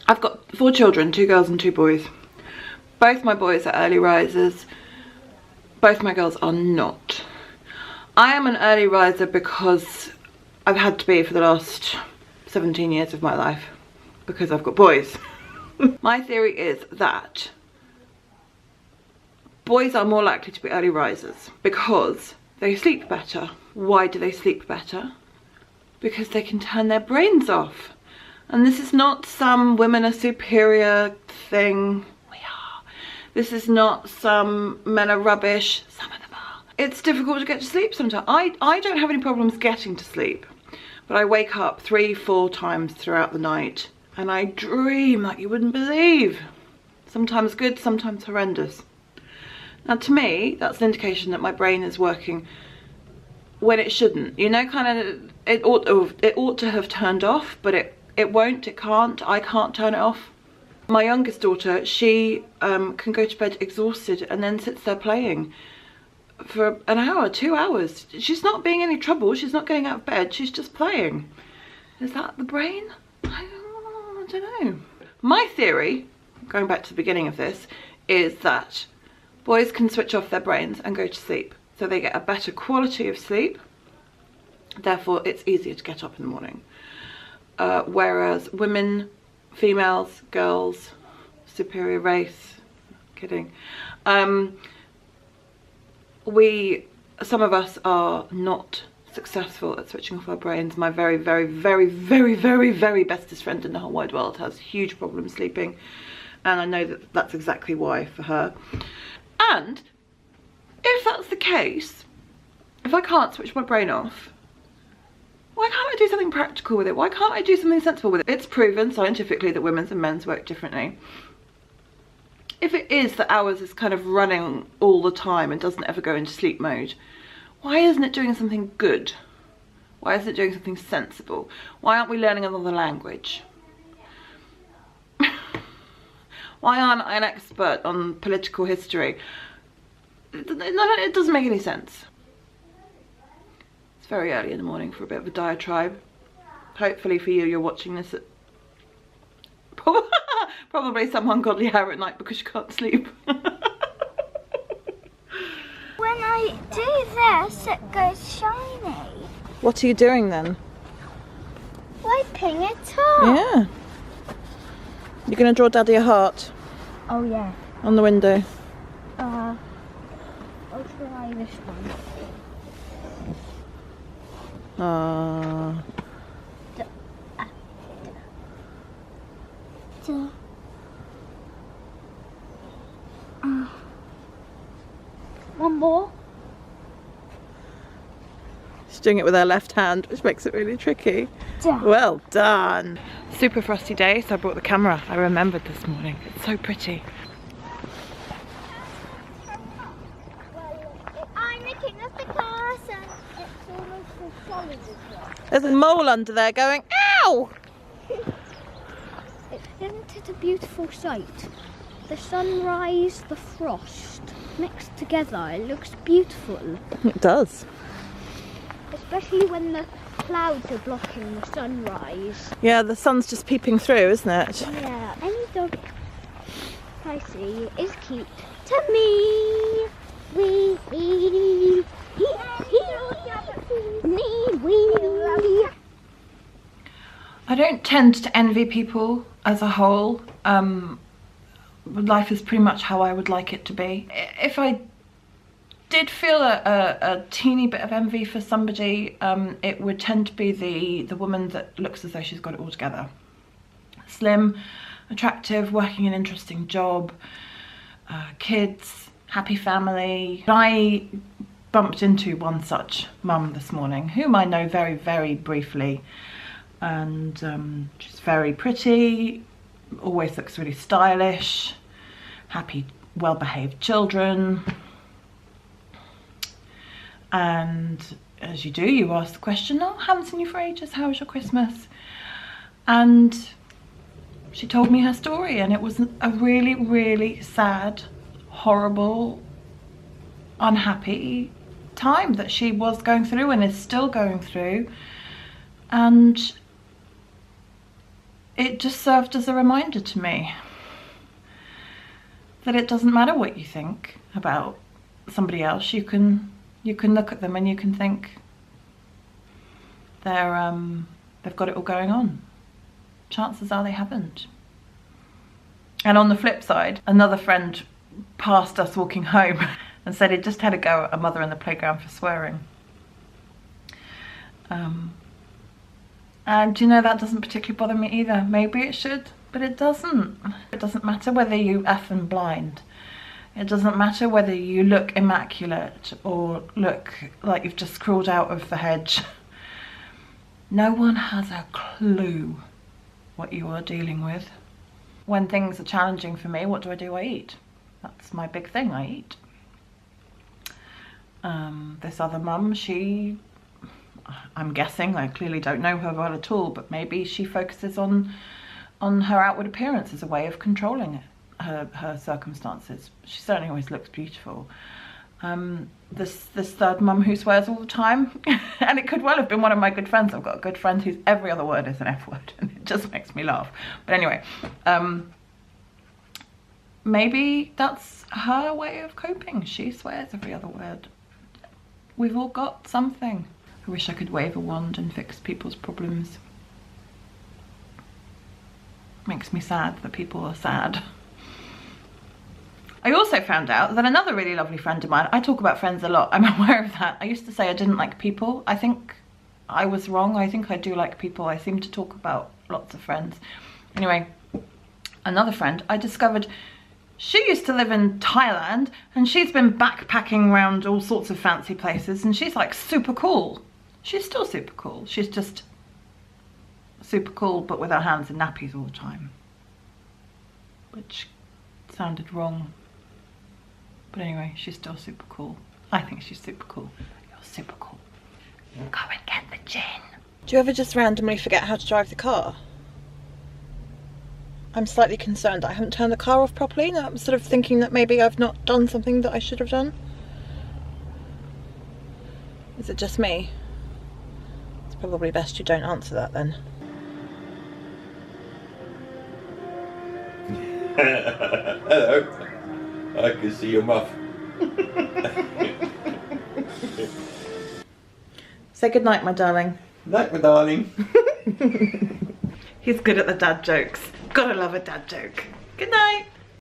I've got 4 children, 2 girls and 2 boys. Both my boys are early risers. Both my girls are not. I am an early riser because I've had to be for the last 17 years of my life because I've got boys. My theory is that boys are more likely to be early risers because they sleep better. Why do they sleep better? Because they can turn their brains off. And this is not some women are superior thing. We are. This is not some men are rubbish. Some of them are. It's difficult to get to sleep sometimes. I don't have any problems getting to sleep. But I wake up 3-4 times throughout the night. And I dream like you wouldn't believe. Sometimes good, sometimes horrendous. Now to me, that's an indication that my brain is working when it shouldn't. You know, kind of, it ought to have turned off, but it won't, it can't. I can't turn it off. My youngest daughter, she can go to bed exhausted and then sits there playing for an hour, 2 hours. She's not being any trouble. She's not getting out of bed. She's just playing. Is that the brain? I don't know. My theory, going back to the beginning of this, is that boys can switch off their brains and go to sleep. So they get a better quality of sleep. Therefore, it's easier to get up in the morning. Whereas women, females, girls, superior race, kidding. Some of us are not successful at switching off our brains. My very, very, very, very, very, very bestest friend in the whole wide world has huge problems sleeping. And I know that that's exactly why for her. And if that's the case, if I can't switch my brain off, why can't I do something practical with it? Why can't I do something sensible with it? It's proven scientifically that women's and men's work differently. If it is that ours is kind of running all the time and doesn't ever go into sleep mode, why isn't it doing something good? Why isn't it doing something sensible? Why aren't we learning another language? Why aren't I an expert on political history? It doesn't make any sense. It's very early in the morning for a bit of a diatribe. Hopefully for you, you're watching this at probably some ungodly hour at night because you can't sleep. When I do this, it goes shiny. What are you doing then? Wiping it off. Yeah. You're going to draw Daddy a heart? Oh yeah. On the window? I'll try this one. One more. She's doing it with her left hand, which makes it really tricky. Well done. Super frosty day, so I brought the camera. I remembered this morning. It's so pretty. I'm looking at the cars and it's almost as solid as well. There's a mole under there going, ow! Isn't it a beautiful sight? The sunrise, the frost, mixed together. It looks beautiful. It does. Especially when the clouds are blocking the sunrise. Yeah, the sun's just peeping through, isn't it? Yeah, any dog I see is cute to me. Wee wee. Wee. I don't tend to envy people as a whole. Life is pretty much how I would like it to be. If I did feel a teeny bit of envy for somebody, it would tend to be the woman that looks as though she's got it all together. Slim, attractive, working an interesting job, kids, happy family. I bumped into one such mum this morning, whom I know very, very briefly. And she's very pretty, always looks really stylish, happy, well-behaved children. And as you do, you ask the question, oh, haven't seen you for ages, how was your Christmas? And she told me her story, and it was a really, really sad, horrible, unhappy time that she was going through and is still going through. And it just served as a reminder to me that it doesn't matter what you think about somebody else. You can look at them and you can think they've got it all going on. Chances are they haven't. And on the flip side, another friend passed us walking home and said he'd just had a go at a mother in the playground for swearing. And you know, that doesn't particularly bother me either. Maybe it should, but it doesn't. It doesn't matter whether you effing blind. It doesn't matter whether you look immaculate or look like you've just crawled out of the hedge. No one has a clue what you are dealing with. When things are challenging for me, what do? I eat. That's my big thing, I eat. This other mum, I'm guessing, I clearly don't know her well at all, but maybe she focuses on her outward appearance as a way of controlling her circumstances. She certainly always looks beautiful. This third mum who swears all the time, and it could well have been one of my good friends. I've got a good friend whose every other word is an F word, and it just makes me laugh. But anyway, maybe that's her way of coping. She swears every other word. We've all got something. I wish I could wave a wand and fix people's problems. Makes me sad that people are sad. I also found out that another really lovely friend of mine, I talk about friends a lot, I'm aware of that. I used to say I didn't like people. I think I was wrong. I think I do like people. I seem to talk about lots of friends. Anyway, another friend, I discovered she used to live in Thailand and she's been backpacking around all sorts of fancy places and she's like super cool. She's still super cool. She's just super cool but with her hands in nappies all the time. Which sounded wrong. But anyway, she's still super cool. I think she's super cool. You're super cool. Go and get the gin. Do you ever just randomly forget how to drive the car? I'm slightly concerned. I haven't turned the car off properly. Now I'm sort of thinking that maybe I've not done something that I should have done. Is it just me? It's probably best you don't answer that then. Hello. I can see your muff. Say goodnight, my darling. Night, my darling. He's good at the dad jokes. Gotta love a dad joke. Good night.